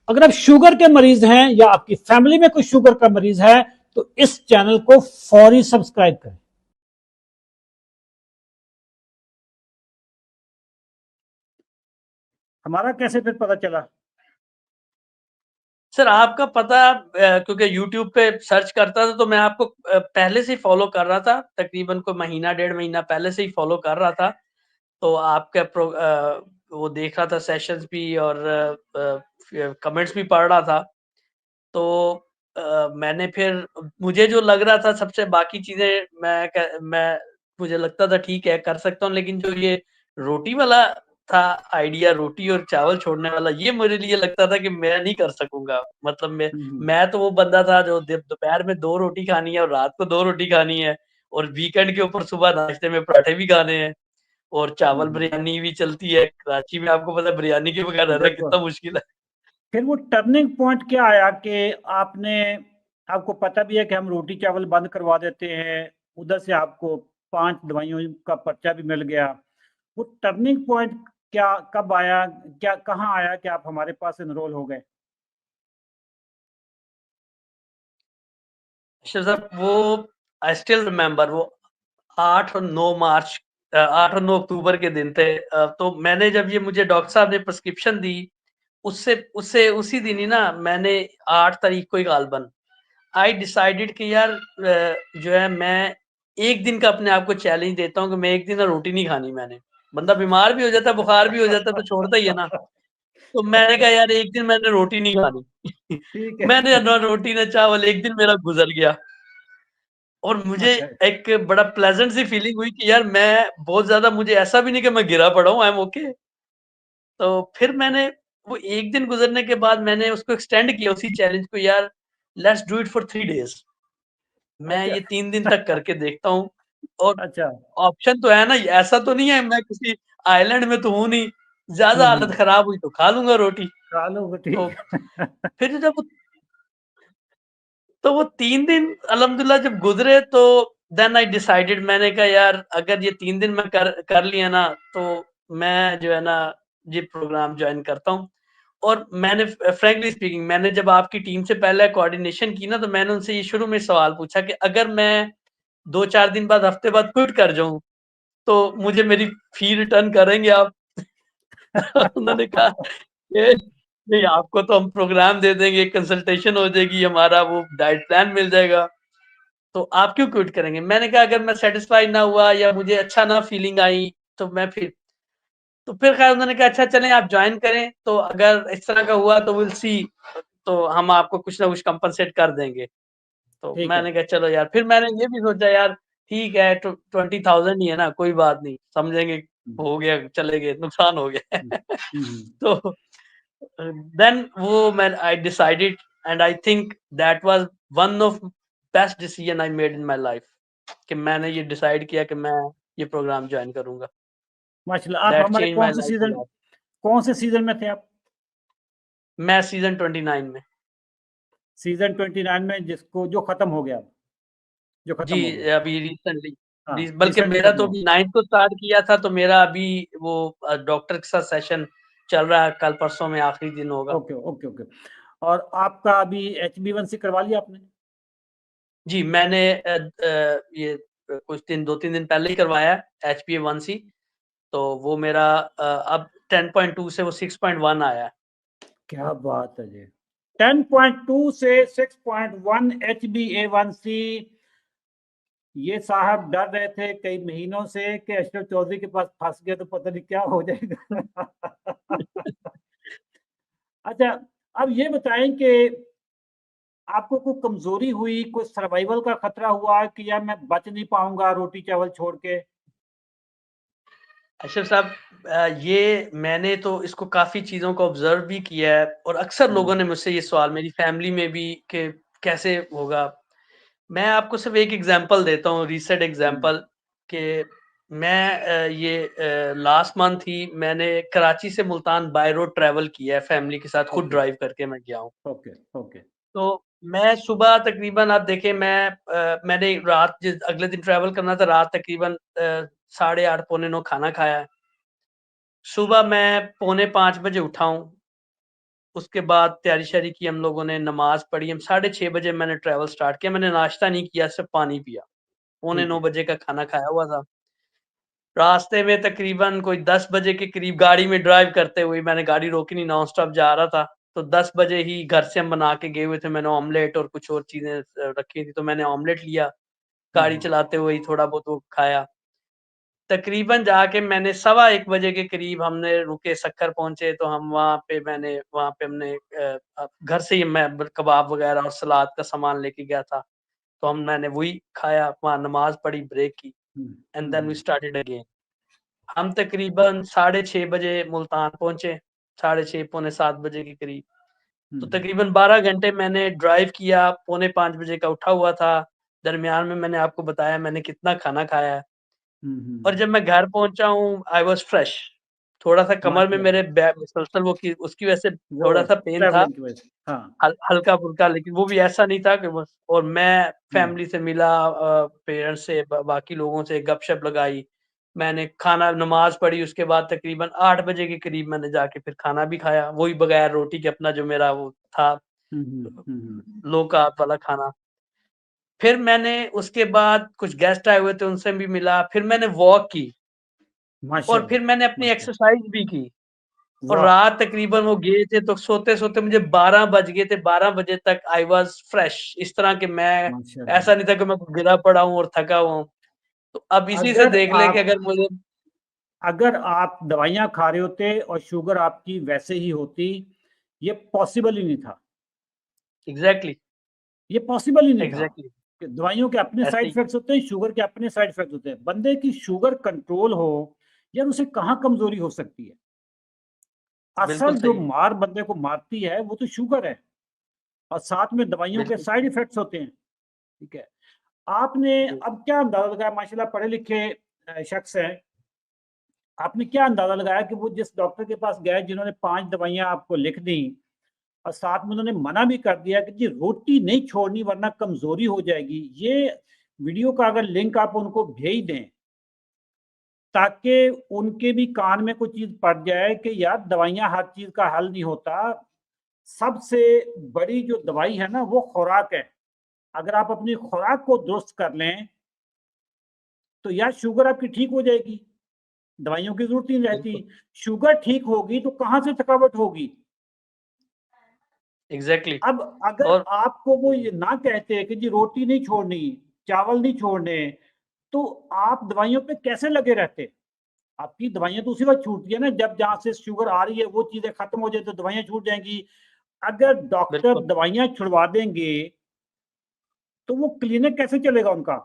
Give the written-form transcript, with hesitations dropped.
अगर आप शुगर के मरीज हैं या आपकी फैमिली में कोई शुगर का मरीज है तो इस चैनल को फौरी सब्सक्राइब करें। हमारा कैसे फिर पता चला? सर आपका पता क्योंकि यूट्यूब पे सर्च करता था तो मैं आपको पहले से ही फॉलो कर रहा था, तकरीबन कोई महीना 1.5 महीना पहले से ही फॉलो कर रहा था। तो आपका वो देख रहा था सेशंस भी और कमेंट्स भी पढ़ रहा था। तो मैंने फिर मुझे जो लग रहा था सबसे बाकी चीज़ें मैं मुझे लगता था ठीक है कर सकता हूँ, लेकिन जो ये रोटी वाला था आइडिया, रोटी और चावल छोड़ने वाला, ये मेरे लिए लगता था कि मैं नहीं कर सकूँगा। मतलब मैं तो वो बंदा था जो दोपहर में 2 रोटी खानी है और रात को 2 रोटी खानी है और वीकेंड के ऊपर सुबह नाश्ते में पराठे भी खाने हैं और चावल बिरयानी भी चलती है। कराची में आपको पता है बिरयानी के बगैर रहना बिल्कुल। कितना मुश्किल है। फिर वो टर्निंग पॉइंट क्या आया कि आपने, आपको पता भी है कि हम रोटी चावल बंद करवा देते हैं, उधर से आपको 5 दवाइयों का पर्चा भी मिल गया। वो टर्निंग पॉइंट क्या कब आया, क्या कहाँ आया कि आप हमारे पास एनरोल हो गए? अच्छा साहब, वो आई स्टिल रिमेंबर वो 8 और 9 मार्च 8 और 9 अक्टूबर के दिन थे। तो मैंने जब ये मुझे डॉक्टर साहब ने प्रिस्क्रिप्शन दी, उससे उससे उसी दिन ही ना मैंने 8 तारीख को ही गालबन आई डिसाइडेड कि यार जो है मैं 1 दिन का अपने आप को चैलेंज देता हूँ कि मैं 1 दिन ना रोटी नहीं खानी मैंने। बंदा बीमार भी हो जाता है, बुखार भी हो जाता है तो छोड़ता ही है ना। तो मैंने कहा यार 1 दिन मैंने रोटी नहीं खानी। ठीक मैंने है। ना रोटी ना चावल 1 दिन मेरा गुज़र गया। और मुझे अच्छा। एक बड़ा प्लेजेंट सी फीलिंग हुई कि यार मैं बहुत ज़्यादा, मुझे ऐसा भी नहीं कि मैं गिरा पड़ा हूँ, आई एम ओके। तो फिर मैंने वो 1 दिन गुज़रने के बाद मैंने उसको एक्सटेंड किया उसी चैलेंज को, यार let's do it for 3 days. मैं अच्छा। ये 3 दिन तक करके देखता हूँ और अच्छा। ऑप्शन तो है ना, ऐसा तो नहीं है मैं किसी आइलैंड में तो हूँ नहीं, ज़्यादा हम्म। हालत खराब हुई तो खा लूँगा रोटी। चलो तो ठीक है। फिर जब तो वो 3 दिन अल्हम्दुलिल्लाह जब गुज़रे तो देन आई डिसाइडेड, मैंने कहा यार अगर ये 3 दिन मैं कर लिया ना तो मैं जो है ना ये प्रोग्राम जॉइन करता हूँ। और मैंने फ्रैंकली स्पीकिंग मैंने जब आपकी टीम से पहले कोऑर्डिनेशन की ना तो मैंने उनसे ये शुरू में सवाल पूछा कि अगर मैं 2-4 दिन बाद, हफ्ते बाद क्विट कर जाऊँ तो मुझे मेरी फी रिटर्न करेंगे आप? उन्होंने कहा ये नहीं, आपको तो हम प्रोग्राम दे देंगे, कंसल्टेशन हो जाएगी, हमारा वो डाइट प्लान मिल जाएगा, तो आप क्यों क्विट करेंगे? मैंने कहा अगर मैं सैटिस्फाई ना हुआ या मुझे अच्छा ना फीलिंग आई तो मैं फिर खैर उन्होंने कहा अच्छा चलें आप ज्वाइन करें, तो अगर इस तरह का हुआ तो विल सी, तो हम आपको कुछ ना कुछ कंपनसेट कर देंगे। तो ठीक है। मैंने कहा चलो यार, फिर मैंने ये भी सोचा यार ठीक है 20,000 ही है ना, कोई बात नहीं, समझेंगे, हो गया, चले गए, नुकसान हो गया। हम्म, हम्म। तो देन वो मैं I decided and I think that was one of best decision I made in my life कि मैंने ये डिसाइड किया कि मैं ये प्रोग्राम ज्वाइन करूंगा। माशाल्लाह। आप दैट हमारे change my life a lot. कौन से सीजन में थे आप? मैं सीजन 29 में। सीजन 29 में, जिसको जो खत्म हो गया, जो जी, खत्म हो गया। अभी रिसेंटली हाँ, बल्कि रिसेंटली मेरा खत्म तो हो अभी 9th को स्टार्ट किया था, तो मेरा अभी वो डॉक्टर के साथ सेशन चल रहा है, कल परसों में आखिरी दिन गया। होगा। Okay okay okay. और आपका अभी HB1C करवा लिया आपने? जी, मैंने ये कुछ दिन 2-3 दिन पहले ही करवाया है HbA1c, तो वो मेरा अब 10.2 से वो 6.1 आया है। क्या बात है जी। 10.2 से 6.1 HbA1c। ये साहब डर रहे थे कई महीनों से कि अशरफ चौधरी के पास फंस गए तो पता नहीं क्या हो जाएगा। अच्छा, अब ये बताएं कि आपको कोई कमजोरी हुई, कोई सर्वाइवल का खतरा हुआ कि यार मैं बच नहीं पाऊंगा रोटी चावल छोड़ के? अशरफ साहब, ये मैंने तो इसको काफ़ी चीज़ों को ऑब्ज़र्व भी किया है और अक्सर लोगों ने मुझसे ये सवाल, मेरी फैमिली में भी, कि कैसे होगा? मैं आपको सिर्फ़ एक एग्ज़ाम्पल देता हूँ, रीसेंट हम्म। एग्ज़ाम्पल कि मैं लास्ट मंथ ही मैंने कराची से मुल्तान बाय रोड ट्रैवल किया है, फैमिली के साथ खुद ओके ड्राइव करके मैं गया हूँ। Okay okay. तो मैं सुबह तकरीबन, आप देखें, मैंने रात जिस अगले दिन ट्रैवल करना था, रात तकरीबन साढ़े 8 पौने 9 खाना खाया है। सुबह मैं पौने 5 बजे उठा हूँ। उसके बाद तैयारी श्यारी की हम लोगों ने, नमाज़ पढ़ी, हम 6:30 बजे मैंने ट्रैवल स्टार्ट किया। मैंने नाश्ता नहीं किया, सिर्फ़ पानी पिया। पौने ठीक 9 है। बजे का खाना खाया हुआ था। रास्ते में तकरीबन कोई 10 बजे के करीब गाड़ी में ड्राइव करते हुए, मैंने गाड़ी रोकी नहीं, नॉन स्टॉप जा रहा था। तो 10 बजे ही घर से हम बना के गए हुए थे। मैंने ऑमलेट और कुछ और चीज़ें रखी थी, तो मैंने ऑमलेट लिया। गाड़ी हम्म, चलाते हुए ही थोड़ा बहुत वो खाया। तकरीबन जाके मैंने 1:15 बजे के करीब हमने रुके, सक्खर पहुँचे, तो हम वहाँ पे हमने घर से ही मैं कबाब वग़ैरह और सलाद का सामान लेके गया था। तो मैंने वही खाया, वहाँ नमाज़ पढ़ी, ब्रेक की, hmm, and then we hmm, started again. हम तकरीबन 6:30 बजे मुल्तान पहुँचे, 6:30 पौने 7 बजे के करीब। तो हम्म, तकरीबन 12 घंटे मैंने ड्राइव किया, पौने 5 बजे का उठा हुआ था। दरमियान में मैंने आपको बताया मैंने कितना खाना खाया है। और जब मैं घर पहुँचा हूँ, आई वाज़ फ्रेश। थोड़ा-सा कमर में मेरे माशाल्लाह। मुसलसल वो की उसकी वजह से वो थोड़ा-सा पेन था, ट्रैवलिंग की वजह से, हाँ। हल्का-फुल्का, लेकिन वो भी ऐसा नहीं था कि बस। और मैं हम्म, फैमिली से मिला, पेरेंट्स से, बाकी लोगों से गपशप लगाई। मैंने खाना नमाज़ पढ़ी, उसके बाद तकरीबन 8 बजे के करीब मैंने जाके फिर खाना भी खाया, वही बगैर रोटी के, अपना जो मेरा वो था हम्म, हम्म, लो कार्ब वाला खाना। फिर मैंने उसके बाद कुछ गेस्ट आए हुए थे, उनसे भी मिला, फिर मैंने वॉक की और फिर माशाल्लाह, मैंने अपनी माशाल्लाह, एक्सरसाइज भी की। और वाह, रात तकरीबन वो गए थे तो सोते-सोते मुझे 12 बज गए थे, 12 बजे तक आई वाज़ फ्रेश। इस तरह के मैं, माशाल्लाह। ऐसा नहीं था कि मैं गिरा पड़ा हूँ और थका हुआ हूँ। तो अब इसी से अगर देख लें कि आप अगर मुझे अगर आप दवाइयाँ खा रहे होते और शुगर आपकी वैसे ही होती, ये पॉसिबल ही नहीं था। एग्ज़ैक्टली, ये पॉसिबल ही नहीं था एग्ज़ैक्टली कि दवाइयों के अपने ऐसे साइड ही। इफ़ेक्ट्स होते हैं, शुगर के अपने साइड इफ़ेक्ट्स होते हैं। बंदे की शुगर कंट्रोल हो, यार उसे कहाँ कमज़ोरी हो सकती है? बिल्कुल असल जो सही है, मार बंदे को मारती है, वो तो शुगर है और साथ में दवाइयों के बिल्कुल साइड सही। इफ़ेक्ट्स होते हैं, ठीक है? आपने जी, अब क्या अंदाज़ा लगाया, माशाल्लाह पढ़े-लिखे शख्स हैं, आपने क्या अंदाज़ा लगाया कि वो जिस डॉक्टर के पास गए जिन्होंने 5 दवाइयाँ आपको लिख दी और साथ में उन्होंने मना भी कर दिया कि जी रोटी नहीं छोड़नी वरना कमज़ोरी हो जाएगी। ये वीडियो का अगर लिंक आप उनको भेज दें, ताकि उनके भी कान में कोई चीज़ पड़ जाए कि यार दवाइयाँ हर चीज़ का हल नहीं होता। सबसे बड़ी जो दवाई है ना वो खुराक है। अगर आप अपनी खुराक को दुरुस्त कर लें, तो यार शुगर आपकी ठीक हो जाएगी। दवाइयों की ज़रूरत ही नहीं बिल्कुल, रहती। शुगर ठीक होगी तो कहाँ से थकावट होगी? एग्ज़ैक्टली। अब अगर और आपको वो ये ना कहते कि जी रोटी नहीं छोड़नी, चावल नहीं छोड़ने, तो आप दवाइयों पे कैसे लगे रहते? आपकी दवाइयाँ तो उसी वक़्त छूटती है ना जब जहाँ से शुगर आ रही है वो चीज़ें खत्म हो जाए तो दवाइयाँ छूट जाएँगी। अगर डॉक्टर बिल्कुल, दवाइयाँ छुड़वा देंगे, तो वो क्लिनिक कैसे चलेगा उनका?